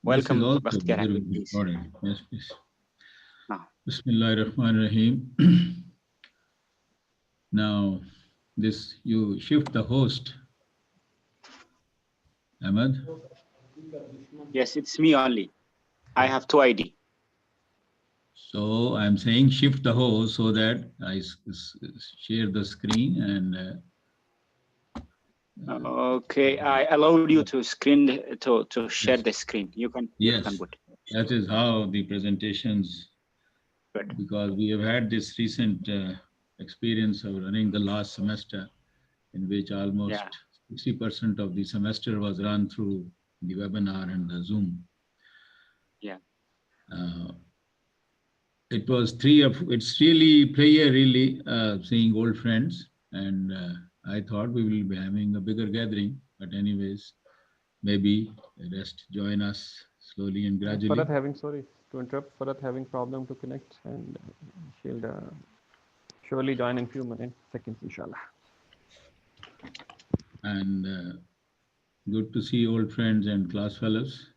This is Welcome, also Bakhtiar very Hamid, please. important. Yes, please. Ah, Bismillahirrahmanirrahim. Now, this you shift the host, Ahmed. yes, it's me only. I have 2 ID. So I'm saying shift the host so that I share the screen and Okay, I allowed you to to share yes, the screen. You can yes, put. that is how the presentations, Good. because we have had this recent experience of running the last semester in which almost Yeah. 60% of the semester was run through the webinar and the Zoom. Yeah. Uh, it's really prayer, really seeing old friends. And I thought we will be having a bigger gathering. But anyways, maybe the rest join us slowly and gradually. Farat having, sorry to interrupt, Farat having problem to connect, and she'll surely join in few minutes, seconds, inshallah. And good to see old friends and class fellows.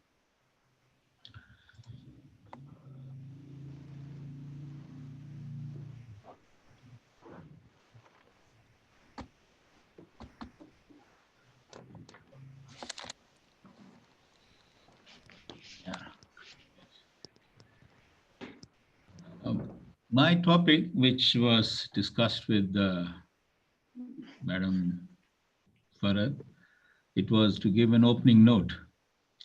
Yeah. My topic, which was discussed with Madam Farad, it was to give an opening note.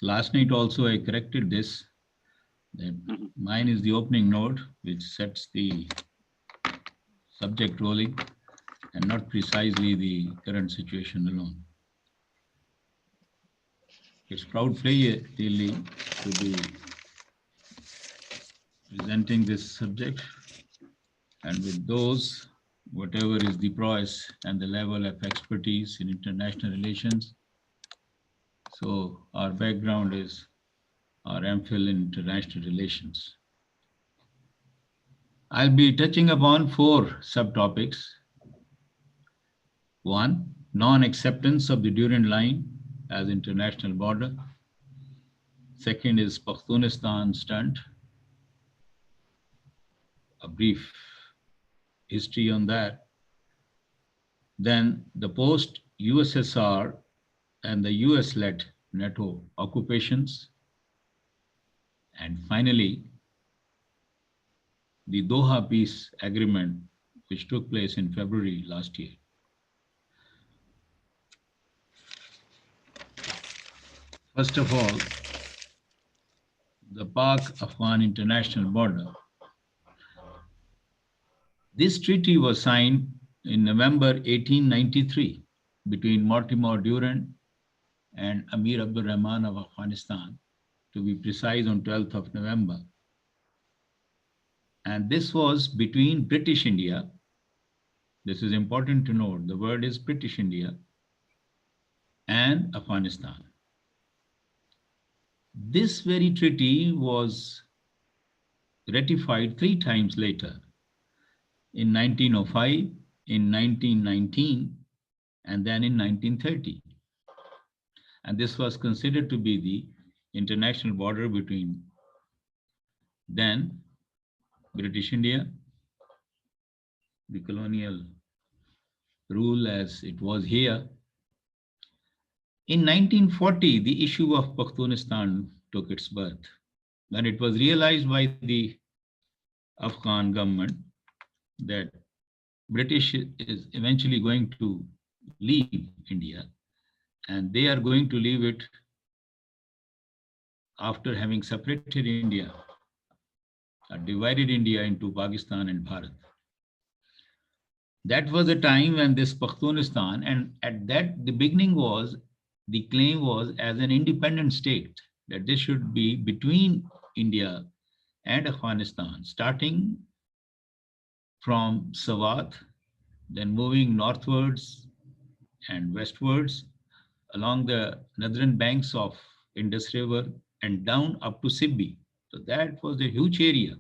Last night also I corrected this, that Mhm. mine is the opening note, which sets the subject rolling and not precisely the current situation alone. It's proud pleasure really to be presenting this subject, and with those, whatever is the prowess and the level of expertise in international relations. So our background is our MPhil in international relations. I'll be touching upon 4 subtopics. 1, non-acceptance of the Durand Line as international border. Second is Pakhtunistan stunt, a brief history on that. Then the post-USSR and the US-led NATO occupations. And finally, the Doha Peace Agreement, which took place in February last year. First of all, the Pak-Afghan international border. This treaty was signed in November 1893 between Mortimer Durand and Amir Abdul Rahman of Afghanistan, to be precise, on 12th of November. And this was between British India. This is important to note. The word is British India and Afghanistan. This very treaty was ratified 3 times later, in 1905, in 1919, and then in 1930. And this was considered to be the international border between then British India, the colonial rule as it was here. In 1940, the issue of Pakhtunistan took its birth, when it was realized by the Afghan government that British is eventually going to leave India, and they are going to leave it after having separated India, divided India into Pakistan and Bharat. That was the time when this Pakhtunistan, and at that, the beginning was, the claim was as an independent state, that this should be between India and Afghanistan, starting from Swathes, then moving northwards and westwards along the northern banks of Indus River and down up to Sibbi. So that was a huge area.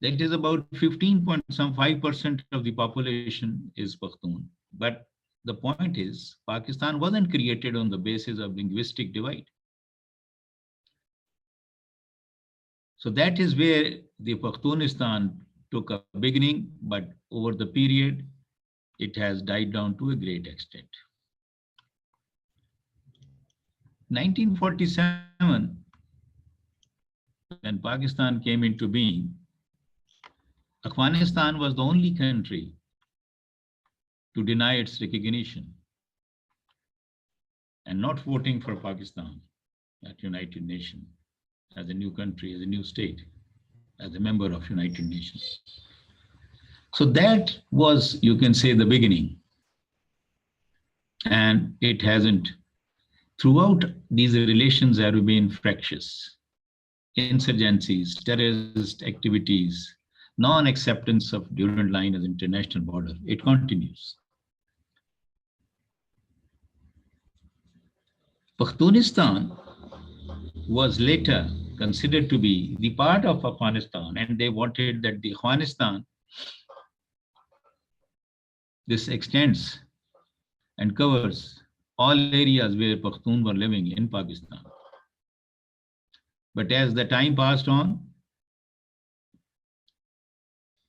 That is about 15.5% of the population is Pakhtun. But the point is, Pakistan wasn't created on the basis of linguistic divide. So that is where the Pakhtunistan took a beginning, but over the period, it has died down to a great extent. 1947, when Pakistan came into being, Afghanistan was the only country to deny its recognition and not voting for Pakistan at United Nations as a new country, as a new state, as a member of United Nations. So that was, you can say, the beginning. And it hasn't, throughout these relations have been fractious. Insurgencies, terrorist activities, non-acceptance of Durand Line as international border. It continues. Pakhtunistan was later considered to be the part of Afghanistan, and they wanted that the Afghanistan, this extends and covers all areas where Pakhtun were living in Pakistan. But as the time passed on,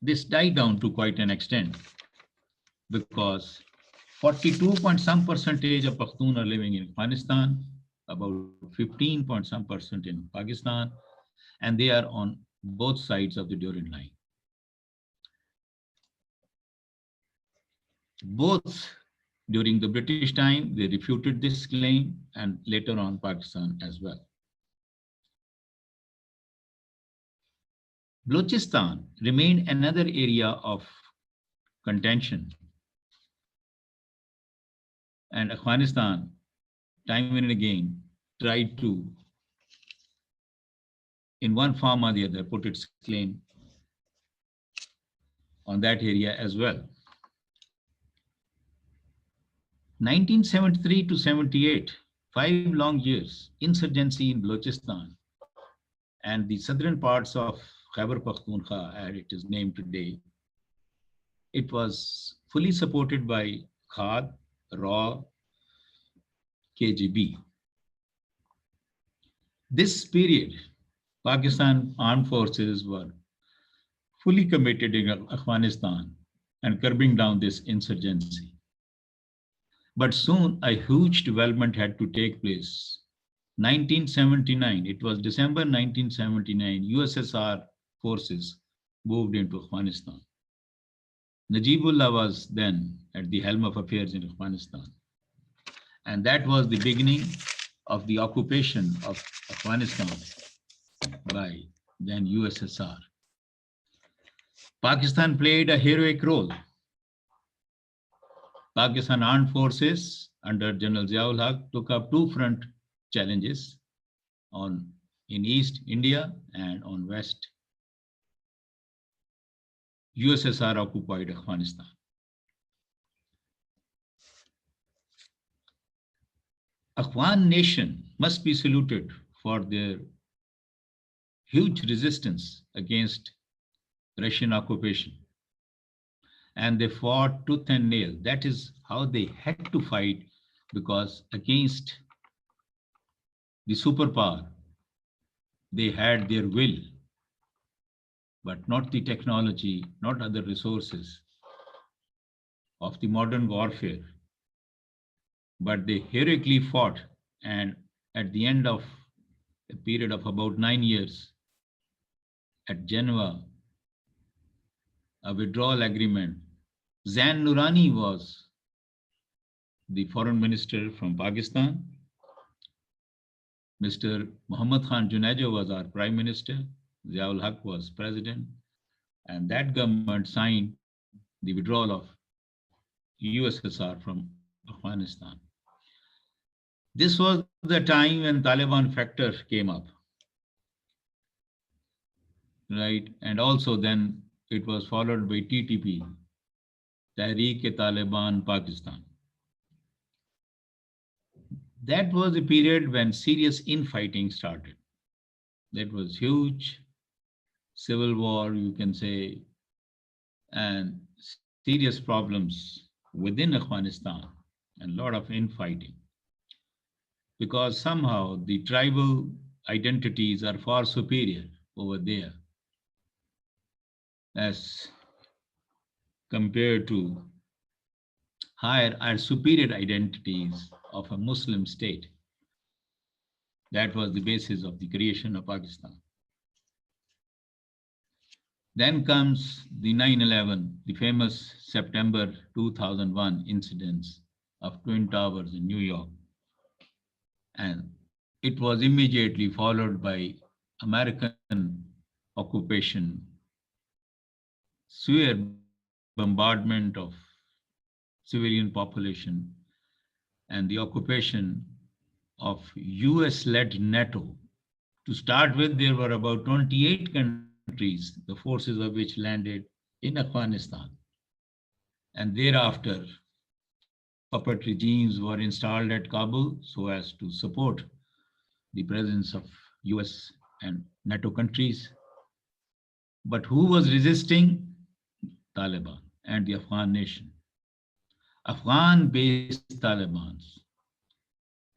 this died down to quite an extent because 42 point some percentage of Pakhtun are living in Afghanistan, about 15 point some percent in Pakistan, and they are on both sides of the Durand Line. Both during the British time, they refuted this claim, and later on Pakistan as well. Balochistan remained another area of contention, and Afghanistan, time and again, tried to, in one form or the other, put its claim on that area as well. 1973 to 78, 5 long years, insurgency in Balochistan and the southern parts of Khyber Pakhtunkhwa, as it is named today. It was fully supported by Khad, RAW, KGB. This period, Pakistan armed forces were fully committed in Afghanistan and curbing down this insurgency. But soon a huge development had to take place. 1979, it was December 1979, USSR forces moved into Afghanistan. Najibullah was then at the helm of affairs in Afghanistan. And that was the beginning of the occupation of Afghanistan by then USSR. Pakistan played a heroic role. Pakistan armed forces under General Ziaul Haq took up two front challenges in East India and on West. USSR occupied Afghanistan. Afghan nation must be saluted for their huge resistance against Russian occupation. And they fought tooth and nail. That is how they had to fight, because against the superpower, they had their will, but not the technology, not other resources of the modern warfare. But they heroically fought, and at the end of a period of about 9 years, at Geneva, a withdrawal agreement. Zain Noorani was the foreign minister from Pakistan. Mr. Muhammad Khan Junejo was our prime minister. Ziaul Haq was president. And that government signed the withdrawal of USSR from Afghanistan. This was the time when Taliban factor came up, right? And also then it was followed by TTP, Tehreek-e-Taliban Pakistan. That was a period when serious infighting started. That was huge, civil war, you can say, and serious problems within Afghanistan, and a lot of infighting. Because somehow the tribal identities are far superior over there as compared to higher or superior identities of a Muslim state. That was the basis of the creation of Pakistan. Then comes the 9/11, the famous September 2001 incidents of Twin Towers in New York. And it was immediately followed by American occupation, severe bombardment of civilian population, and the occupation of US-led NATO. To start with, there were about 28 countries, the forces of which landed in Afghanistan. And thereafter, puppet regimes were installed at Kabul so as to support the presence of US and NATO countries. But who was resisting? Taliban and the Afghan nation. Afghan-based Talibans,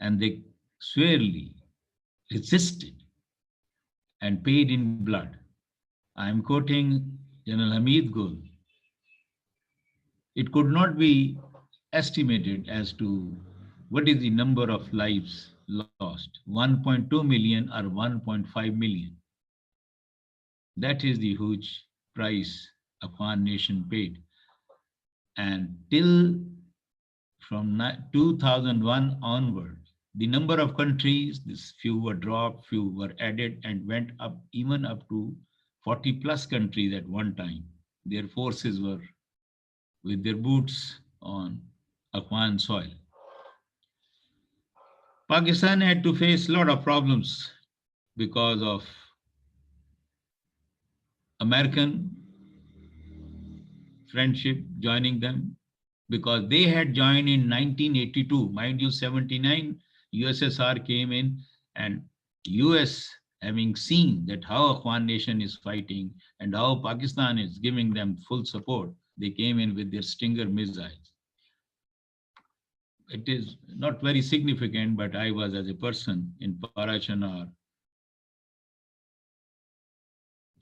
and they swearly resisted and paid in blood. I am quoting General Hamid Gul. It could not be estimated as to what is the number of lives lost, 1.2 million or 1.5 million. That is the huge price Afghan nation paid. And till from 2001 onward, the number of countries, this few were dropped, few were added, and went up even up to 40 plus countries at one time. Their forces were with their boots on Afghan soil. Pakistan had to face a lot of problems because of American friendship joining them, because they had joined in 1982. Mind you, 79 USSR came in, and US, having seen that how Afghan nation is fighting and how Pakistan is giving them full support, they came in with their Stinger missiles. It is not very significant, but I was, as a person in Parachanar,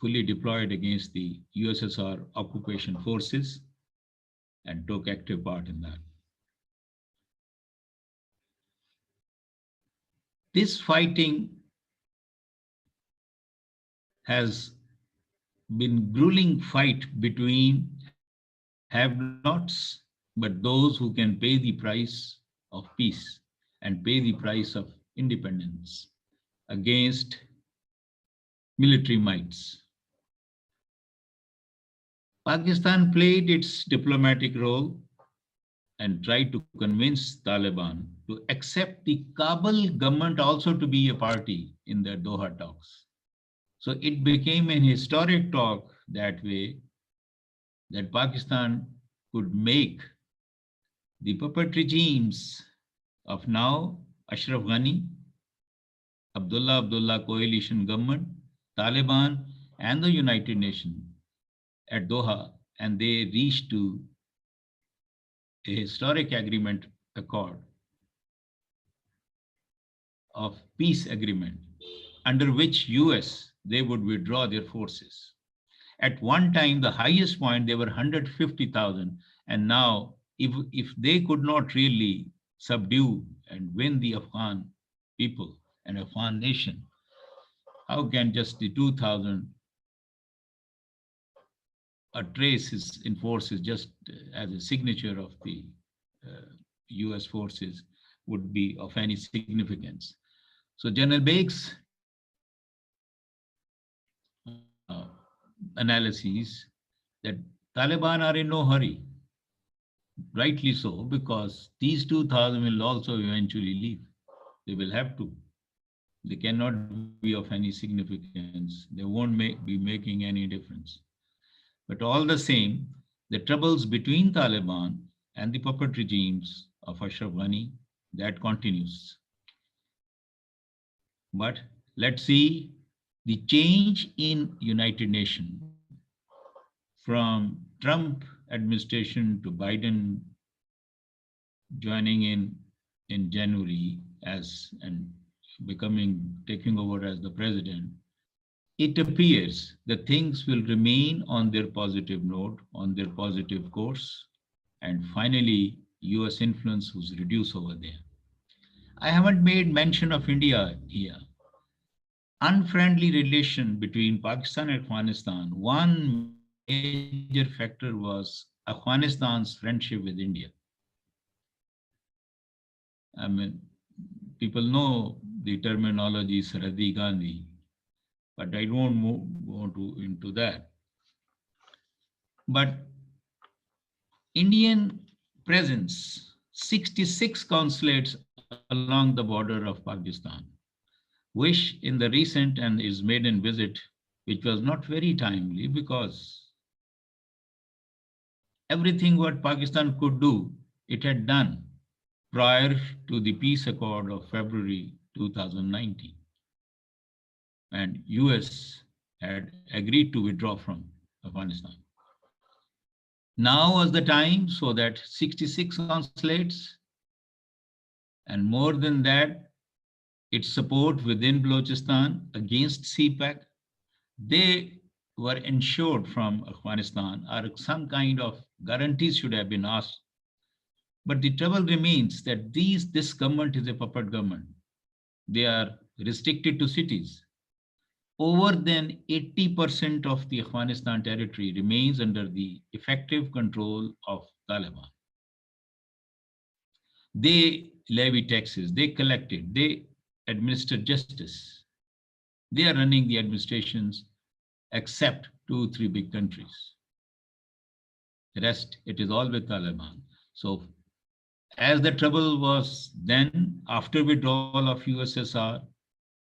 fully deployed against the USSR occupation forces and took active part in that. This fighting has been grueling fight between have-nots, but those who can pay the price of peace and pay the price of independence against military mights. Pakistan played its diplomatic role and tried to convince Taliban to accept the Kabul government also to be a party in the Doha talks. So it became an historic talk that way, that Pakistan could make the puppet regimes of now Ashraf Ghani, Abdullah coalition government, Taliban, and the United Nations at Doha, and they reached to a historic agreement accord of peace agreement under which US, they would withdraw their forces. At one time, the highest point, they were 150,000. And now, if they could not really subdue and win the Afghan people and Afghan nation, how can just the 2,000 a trace is in forces just as a signature of the US forces would be of any significance? So General Beg's analyses that Taliban are in no hurry, rightly so, because these 2,000 will also eventually leave. They will have to. They cannot be of any significance. They won't be making any difference. But all the same, the troubles between Taliban and the puppet regimes of Ashraf Ghani, that continues. But let's see the change in United Nations from Trump administration to Biden joining in January as and taking over as the president. it appears that things will remain on their positive note, on their positive course, and finally, US influence was reduced over there. I haven't made mention of India here. Unfriendly relation between Pakistan and Afghanistan, one major factor was Afghanistan's friendship with India. I mean, people know the terminology Sarhadi Gandhi, but I don't into that. But Indian presence, 66 consulates along the border of Pakistan, which in the recent and his maiden visit, which was not very timely because everything what Pakistan could do, it had done prior to the peace accord of February 2019. And US had agreed to withdraw from Afghanistan. Now was the time so that 66 consulates and more than that, its support within Balochistan against CPAC, they were ensured from Afghanistan or some kind of guarantees should have been asked. But the trouble remains that this government is a puppet government. They are restricted to cities. Over than 80% of the Afghanistan territory remains under the effective control of Taliban. They levy taxes, they collect it, they administer justice. They are running the administrations except 2, 3 big countries. The rest, it is all with Taliban. So as the trouble was then, after withdrawal of USSR,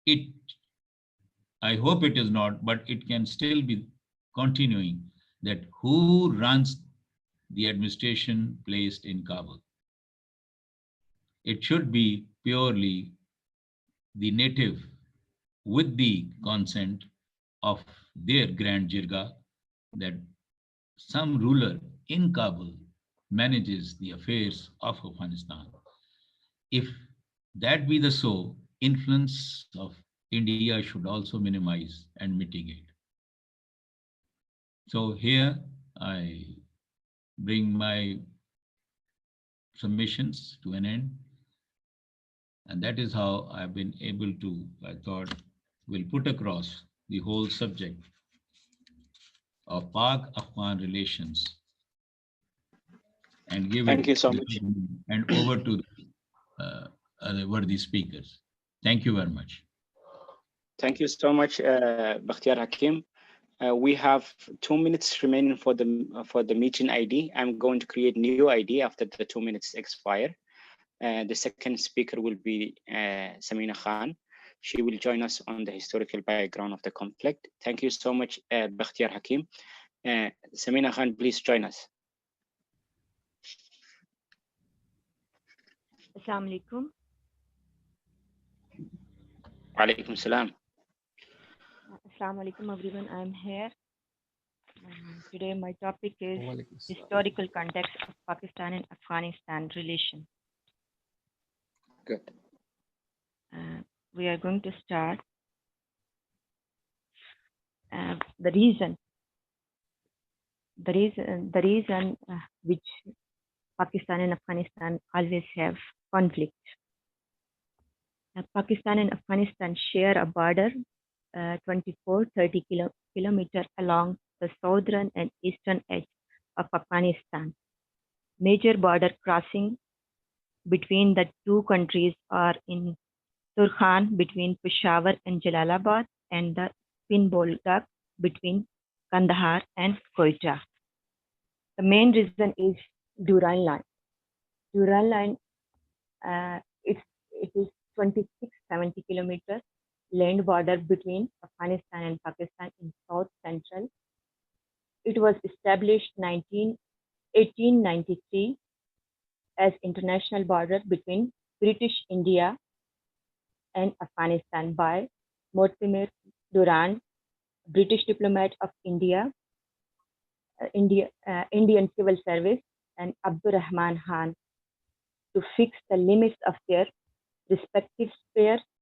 it, I hope it is not, but it can still be continuing that who runs the administration placed in Kabul. It should be purely the native with the consent of their Grand Jirga that some ruler in Kabul manages the affairs of Afghanistan. If that be the so, influence of India should also minimize and mitigate. So here I bring my submissions to an end. And that is how I've been able to, I thought, will put across the whole subject of Pak-Afghan relations and give Thank it you so much. and over to the worthy speakers. Thank you very much. Thank you so much, Bakhtiar Hakim. We have 2 minutes remaining for the meeting ID. I'm going to create new ID after the 2 minutes expire. The second speaker will be Samina Khan. She will join us on the historical background of the conflict. Thank you so much, Bakhtiar Hakim. Samina Khan, please join us. Assalamu alaikum. Alaikum salam. Assalamu alaikum, everyone. I'm here. Today, my topic is historical context of Pakistan and Afghanistan relation. Good. We are going to start. The reason which Pakistan and Afghanistan always have conflict. Pakistan and Afghanistan share a border 24-30 kilometers along the southern and eastern edge of Afghanistan. Major border crossing between the two countries are in Turkhan between Peshawar and Jalalabad and the Spin Boldak between Kandahar and Quetta. The main reason is Durand Line. Durand Line, it is 26-70 kilometers land border between Afghanistan and Pakistan in South Central. It was established 1893 as international border between British India and Afghanistan by Mortimer Durand, British diplomat of Indian Civil Service, and Abdurrahman Khan to fix the limits of their respective spheres